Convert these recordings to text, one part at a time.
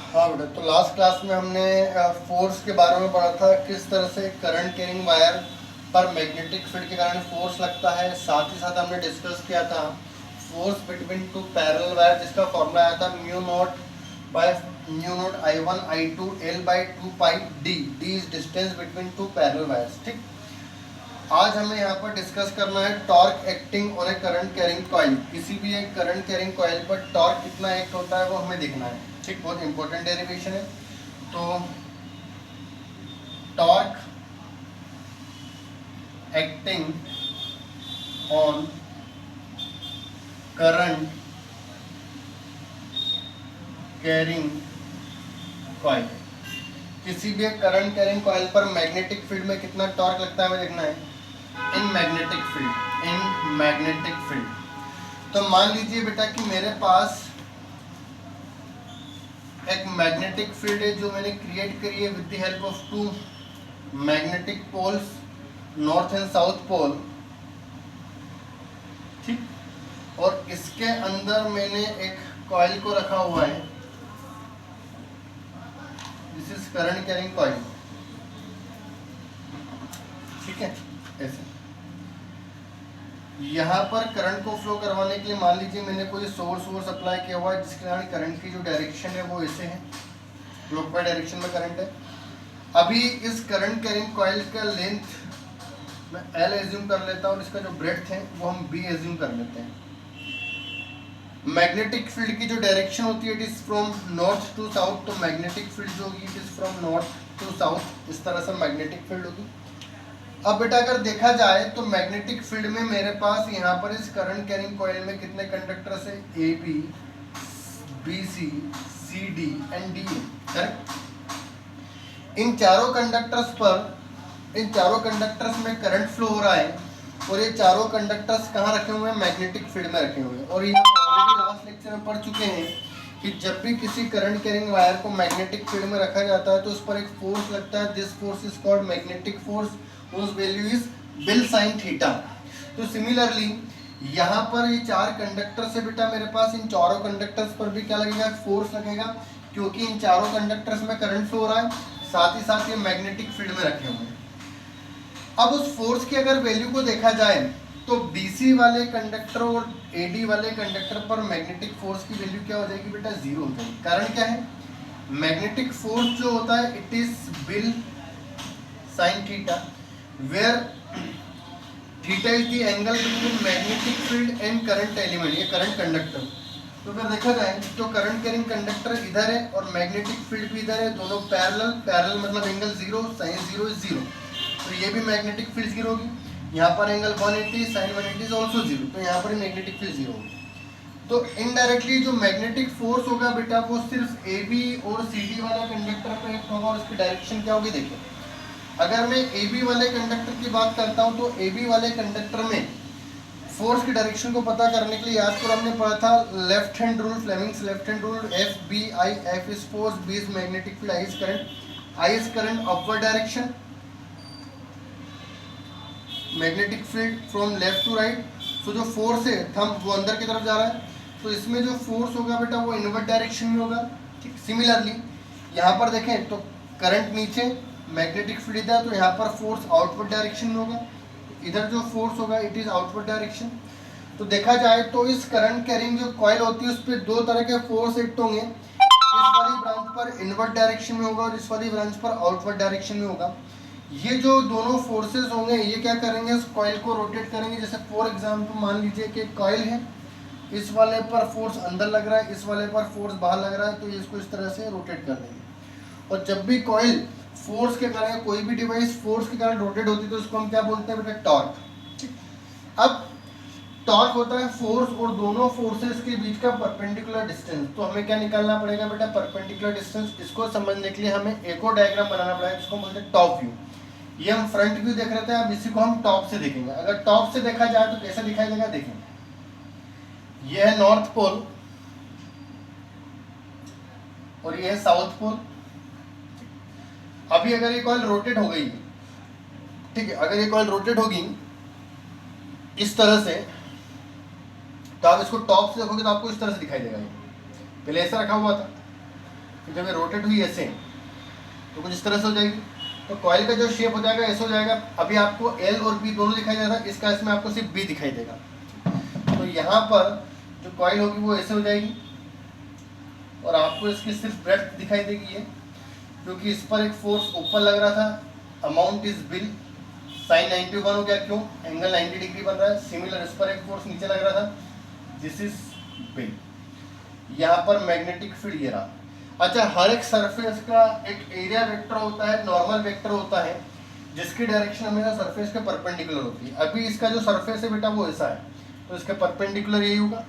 हाँ बेटा, तो लास्ट क्लास में हमने फोर्स के बारे में पढ़ा था, किस तरह से करंट कैरिंग वायर पर मैग्नेटिक फील्ड के कारण फोर्स लगता है। साथ ही साथ हमने डिस्कस किया था force between two parallel wire, जिसका फॉर्मूला आया था mu naught by mu naught I1 I2 L by 2 pi D. D is distance between two parallel wires. ठीक, आज हमें यहाँ पर डिस्कस करना है torque acting on a current carrying coil. किसी भी एक करंट कैरिंग कॉइल पर टॉर्क कितना एक्ट होता है वो हमें देखना है। ठीक, बहुत इंपॉर्टेंट डेरिवेशन है। तो torque acting on current carrying coil, किसी भी एक करंट कैरिंग कॉइल पर मैग्नेटिक फील्ड में कितना टॉर्क लगता है हमें देखना है in magnetic field. In magnetic field, तो मान लीजिए बेटा कि मेरे पास एक मैग्नेटिक फील्ड है जो मैंने क्रिएट करी है with the help of two magnetic poles, north and south pole. ठीक, और इसके अंदर मैंने एक कॉइल को रखा हुआ है, this is current carrying coil. ठीक है, ऐसे यहाँ पर करंट को फ्लो करवाने के लिए मान लीजिए मैंने कोई सोर्स अप्लाई किया हुआ है, जिसके कारण करंट की जो डायरेक्शन है वो ऐसे है, क्लॉकवाइज डायरेक्शन में करंट है। अभी इस करंट कैरिंग कॉइल का लेंथ मैं L एज्यूम कर लेता हूँ और इसका जो ब्रेड्थ है वो हम B एज्यूम कर लेते हैं। मैग्नेटिक फील्ड की जो डायरेक्शन होती है it is from north to south, तो मैग्नेटिक फील्ड जो होगी it is from north to south, इस तरह से मैग्नेटिक फील्ड होगी। अब बेटा अगर देखा जाए तो मैग्नेटिक फील्ड में मेरे पास यहाँ पर इस करंट कैरिंग कॉइल में कितने कंडक्टर्स है, A B B C D and D A. Correct. इन चारों कंडक्टर्स में करंट फ्लो हो रहा है और ये चारों कंडक्टर्स कहाँ रखे हुए हैं, मैग्नेटिक फील्ड में रखे हुए हैं। और ये ऑलरेडी लास्ट लेक्चर में पढ़ चुके हैं कि जब भी किसी करंट कैरिंग वायर को मैग्नेटिक फील्ड में रखा जाता है तो उस पर एक फोर्स लगता है, this force is called magnetic force, whose value is bill sign theta. तो सिमिलरली यहाँ पर ये चार कंडक्टर से बेटा मेरे पास इन चारों कंडक्टर्स पर भी क्या लगेगा, फोर्स लगेगा, क्योंकि इन चारों कंडक्टर्स में करंट फ्लो हो रहा है, साथ ही साथ ये मैग्नेटिक फील्ड में रखे हुए हैं। अब उस फोर्स की अगर वैल्यू को देखा जाए तो BC वाले कंडक्टर और AD वाले कंडक्टर पर मैग्नेटिक फोर्स की वैल्यू क्या हो जाएगी बेटा, जीरो हो जाएगी। कारण क्या है, मैग्नेटिक फोर्स जो होता है it is bill sine theta, where theta is the angle between magnetic field and current element, ये करंट कंडक्टर। तो अगर देखा जाए तो करंट कैरिंग कंडक्टर इधर है और मैग्नेटिक फील्ड भी इधर है, दोनों पैरेलल मतलब angle zero, sine zero is zero, तो ये भी मैग्नेटिक फील्ड जीरो होगी। यहाँ पर angle 180, sine 180 is also zero, तो यहाँ पर मैग्नेटिक फील्ड जीरो होगी। तो इनडायरेक्टली जो मैग्नेटिक फोर्स होगा बेटा वो सिर्फ AB और CD वाला कंडक्टर पे एक्ट होगा और उसकी डायरेक्शन क्या होगी, देखिए अगर मैं AB वाले कंडक्टर की बात करता हूं तो AB वाले कंडक्टर में फोर्स की डायरेक्शन को पता करने के लिए याद करो हमने पढ़ा था left hand rule, Fleming's left hand rule, FBI, F is force, B is magnetic field, I is current. I is current upward direction, magnetic field from left to right. तो जो फोर्स है थंब वो अंदर की तरफ जा रहा है, तो इसमें जो फोर्स होगा बेटा वो इनवर्ट डायरेक्शन में होगा। ठीक, सिमिलरली यहाँ पर देखें तो करंट नीचे, मैग्नेटिक फील्ड इधर, तो यहाँ पर फोर्स आउटवर्ड डायरेक्शन में होगा, इधर जो फोर्स होगा इट इज आउटवर्ड डायरेक्शन। तो देखा जाए तो इस करंट कैरिंग जो कॉइल होती है उस पर दो तरह के फोर्स एक्ट होंगे, इस वाली ब्रांच पर इनवर्ट डायरेक्शन में होगा और इस वाली ब्रांच पर आउटवर्ड डायरेक्शन में होगा। ये जो दोनों फोर्सेस होंगे ये क्या करेंगे, इस कॉइल को रोटेट करेंगे। जैसे फॉर एग्जाम्पल मान लीजिए कि कॉइल है, इस वाले पर फोर्स अंदर लग रहा है, इस वाले पर फोर्स बाहर लग रहा है, तो इसको इस तरह से रोटेट कर देंगे। और जब भी कॉइल फोर्स के कारण, कोई भी डिवाइस फोर्स के कारण रोटेट होती है तो उसको हम क्या बोलते हैं बेटा, टॉर्क। अब टॉर्क होता है फोर्स और दोनों फोर्सेस के बीच का परपेंडिकुलर डिस्टेंस। तो हमें क्या निकालना पड़ेगा बेटा, परपेंडिकुलर डिस्टेंस। इसको समझने के लिए हमें एक और डायग्राम बनाना पड़ेगा जिसको बोलते हैं टॉप व्यू। ये हम फ्रंट व्यू देख रहे थे, अब इसी को हम टॉप से देखेंगे। अगर टॉप से देखा जाए तो कैसा दिखाई देगा, देखेंगे ये है नॉर्थ पोल और ये है साउथ पोल। अभी अगर ये कॉइल रोटेट हो गई, ठीक है, अगर ये कॉइल रोटेट होगी इस तरह से, तो आप इसको टॉप से देखोगे तो आपको इस तरह से दिखाई देगा। ये पहले ऐसा रखा हुआ था, जब ये रोटेट हुई ऐसे तो कुछ इस तरह से हो जाएगी। तो कॉइल का जो शेप हो जाएगा ऐसे हो जाएगा। अभी आपको एल और बी दोनों दिखाई दे रहा है, इसका इसमें आपको सिर्फ बी दिखाई देगा। तो यहाँ पर जो कॉइल होगी वो ऐसे हो जाएगी और आपको इसकी सिर्फ ब्रेड्थ दिखाई देगी ये, क्योंकि इस पर एक फोर्स ऊपर लग रहा था, अमाउंट इज बिल, साइन 91 हो गया, क्यों, एंगल 90 डिग्री बन रहा है। सिमिलर इस पर एक फोर्स नीचे लग रहा था, दिस इज बिल। यहाँ पर मैग्नेटिक फील्ड ये रहा। अच्छा, हर एक सरफेस का एक एरिया वेक्टर होता है, नॉर्मल वेक्टर होता है, जिसकी डायरेक्शन हमेशा सरफेस के परपेंडिकुलर होती है। अभी इसका जो सरफेस है बेटा वो ऐसा है, तो इसका परपेंडिकुलर यही होगा।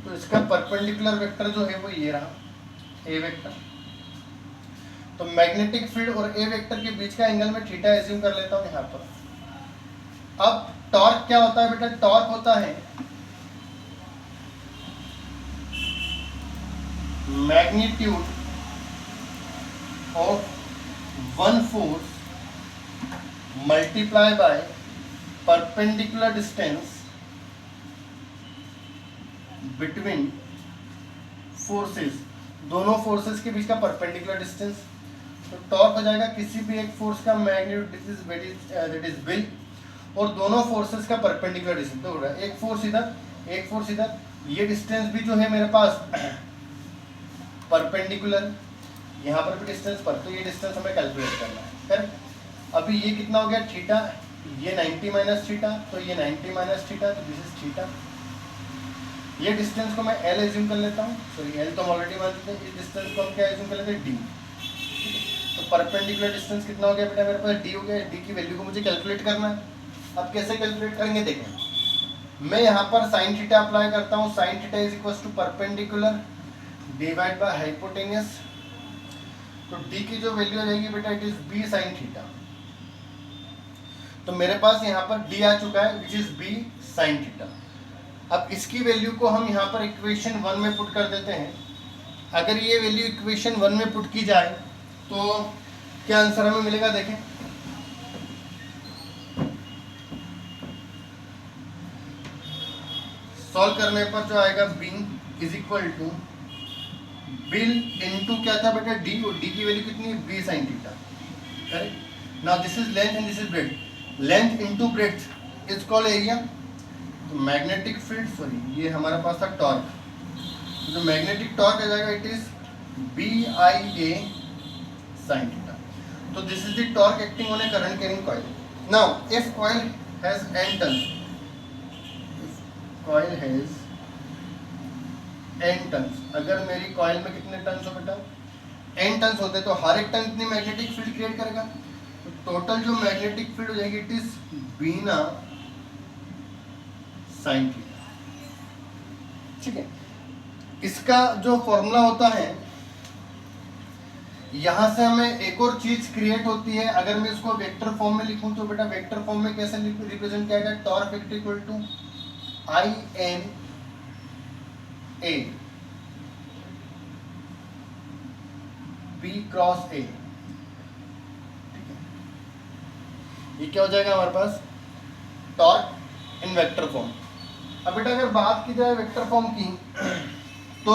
तो इसका परपेंडिकुलर वेक्टर जो है वो ये रहा, ए वेक्टर। तो मैग्नेटिक फील्ड और ए वेक्टर के बीच का एंगल में थीटा एज्यूम कर लेता हूँ यहाँ पर। अब टॉर्क क्या होता है बेटा? टॉर्क होता है magnitude of one force multiply by perpendicular distance between forces, दोनों फोर्सेस के बीच का परपेंडिकुलर डिस्टेंस। तो टॉर्क हो जाएगा किसी भी एक फोर्स का मैग्नीट्यूड दैट इज बिल, और दोनों फोर्सेस का परपेंडिकुलर डिस्टेंस। तो एक फोर्स इधर, एक फोर्स इधर, ये डिस्टेंस भी जो है मेरे पास परपेंडिकुलर, यहाँ पर भी डिस्टेंस पर, तो ये डिस्टेंस हमें कैलकुलेट करना है। करेक्ट। अभी ये कितना हो गया? थीटा, ये 90 माइनस थीटा, तो ये 90 माइनस थीटा, तो दिस इज थीटा। ये डिस्टेंस को मैं एल एज्यूम कर लेता हूँ, सॉरी एल तो हम ऑलरेडी मान चुके हैं। इस डिस्टेंस को हम क्या एज्यूम कर लेते हैं? डी। तो परपेंडिकुलर डिस्टेंस कितना हो गया बेटा मेरे पास? डी हो गया। डी की वैल्यू को मुझे कैलकुलेट करना है। अब कैसे कैलकुलेट करेंगे देखें। मैं यहाँ पर साइन थीटा अप्लाई करता हूँ। Sine theta is equal to perpendicular divide by hypotenuse. तो डी की जो वैल्यू आ जाएगी बेटा, it is B sine theta. तो मेरे पास यहाँ पर डी आ चुका है, which is B sine theta. अब इसकी वैल्यू को हम यहाँ पर इक्वेशन 1 में पुट कर देते हैं। अगर ये वैल्यू इक्वेशन 1 में पुट की जाए तो क्या आंसर हमें मिलेगा? देखें, सॉल्व करने पर जो आएगा B is equal to bill into क्या था बेटा? डी, और डी की वैल्यू कितनी? B sine theta. Correct. Now this is length and this is breadth. Length into breadth is called area. तो मैग्नेटिक फील्ड, सॉरी ये हमारे पास था टॉर्क, तो जो मैग्नेटिक टॉर्क आ जाएगा it is B I A sine theta. तो this is the torque acting on a current carrying coil. Now if coil has n turns, coil has n turns, अगर मेरी कॉइल में कितने turns हो बेटा? n turns होते हैं, तो हर एक टर्न कितनी मैग्नेटिक फील्ड क्रिएट करेगा? तो टोटल जो मैग्नेटिक फील्ड हो जाएगी it is BINA sine theta. ठीक है। इसका जो फॉर्मूला होता है, यहां से हमें एक और चीज क्रिएट होती है। अगर मैं इसको वेक्टर फॉर्म में लिखूं तो बेटा वेक्टर फॉर्म में कैसे रिप्रेजेंट किया गया? Torque vector equal to I N A B cross A. ठीक है, ये क्या हो जाएगा हमारे पास? Torque in vector form. अब बेटा अगर बात की जाए वेक्टर फॉर्म की, तो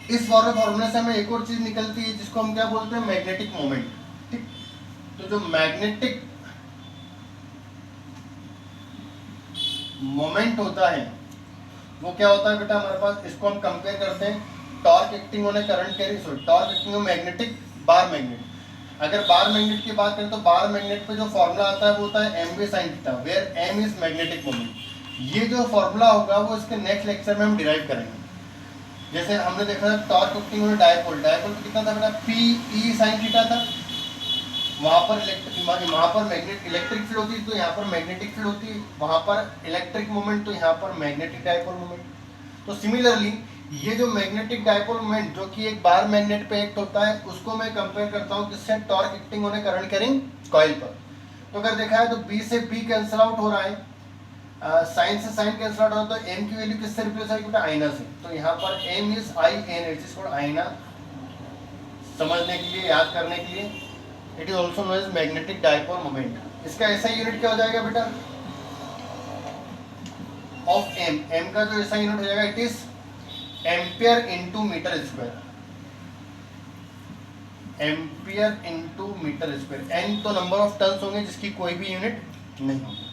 इस फॉर्मूले से हमें एक और चीज निकलती है जिसको हम क्या बोलते हैं? Magnetic moment. ठीक। तो जो मैग्नेटिक मोमेंट होता है वो क्या होता है बेटा हमारे पास? इसको हम कंपेयर करते हैं torque acting on a current carrying, sorry torque acting on magnetic bar magnet. अगर बार मैग्नेट की बात करें तो बार मैग्नेट पे जो फॉर्मूला आता है वो होता है M B sine theta, where M is magnetic moment. ये जो फॉर्मूला होगा वो इसके नेक्स्ट लेक्चर में हम डिराइव करेंगे। जैसे हमने देखा था torque acting on dipole, dipole पे कितना था बेटा? पी ई साइन थीटा था। वहाँ पर मैग्नेट इलेक्ट्रिक फील्ड होती है, तो यहाँ पर मैग्नेटिक फील्ड होती है। वहाँ पर इलेक्ट्रिक मोमेंट, तो यहाँ पर मैग्नेटिक डायपोल मोमेंट। तो सिमिलरली ये जो मैग्नेटिक डायपोल मोमेंट जो कि एक बार मैग्नेट पे एक्ट होता है, उसको मैं कंपेयर करता हूँ किससे? Torque acting on a current carrying coil पर। तो अगर देखा है तो बी से बी कैंसिल आउट हो रहा है, साइन से साइन कैंसिल आउट हो रहा है, तो एम की वैल्यू किससे रिप्लेस आएगी बेटा? आईना से। तो यहाँ पर M is I N, it is called INA. समझने के लिए, याद करने के लिए, it is also known as magnetic dipole moment. इसका ऐसा यूनिट क्या हो जाएगा बेटा? Of M. एम का जो ऐसा यूनिट हो जाएगा it is ampere into metre square. Ampere into metre square. N तो नंबर ऑफ टर्न्स होंगे जिसकी कोई भी यूनिट नहीं होगी,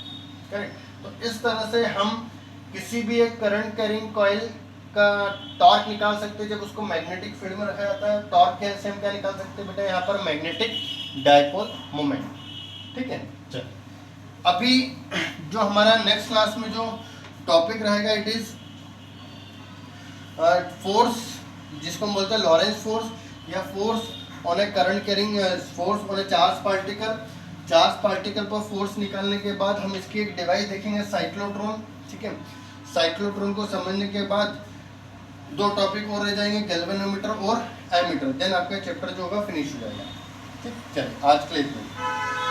करेक्ट। तो इस तरह से हम किसी भी एक करंट कैरिंग कॉइल का टॉर्क निकाल सकते हैं जब उसको मैग्नेटिक फील्ड में रखा जाता है। टॉर्क के से हम क्या निकाल सकते हैं बेटा, यहाँ पर मैग्नेटिक डायपोल मोमेंट, ठीक है। चल अभी जो हमारा नेक्स्ट क्लास में जो टॉपिक रहेगा इट इज फोर्स, जिसको हम बोलते हैं लॉरेंस फोर्स या force on a current carrying force on A charge particle. Charge particle पर फोर्स निकालने के बाद हम इसकी एक डिवाइस देखेंगे साइक्लोट्रॉन, ठीक है। साइक्लोट्रॉन को समझने के बाद दो टॉपिक और रह जाएंगे, गैल्वेनोमीटर और एमीटर, देन आपका चैप्टर जो होगा फिनिश हो जाएगा, ठीक। चलिए आज के लिए इतना ही।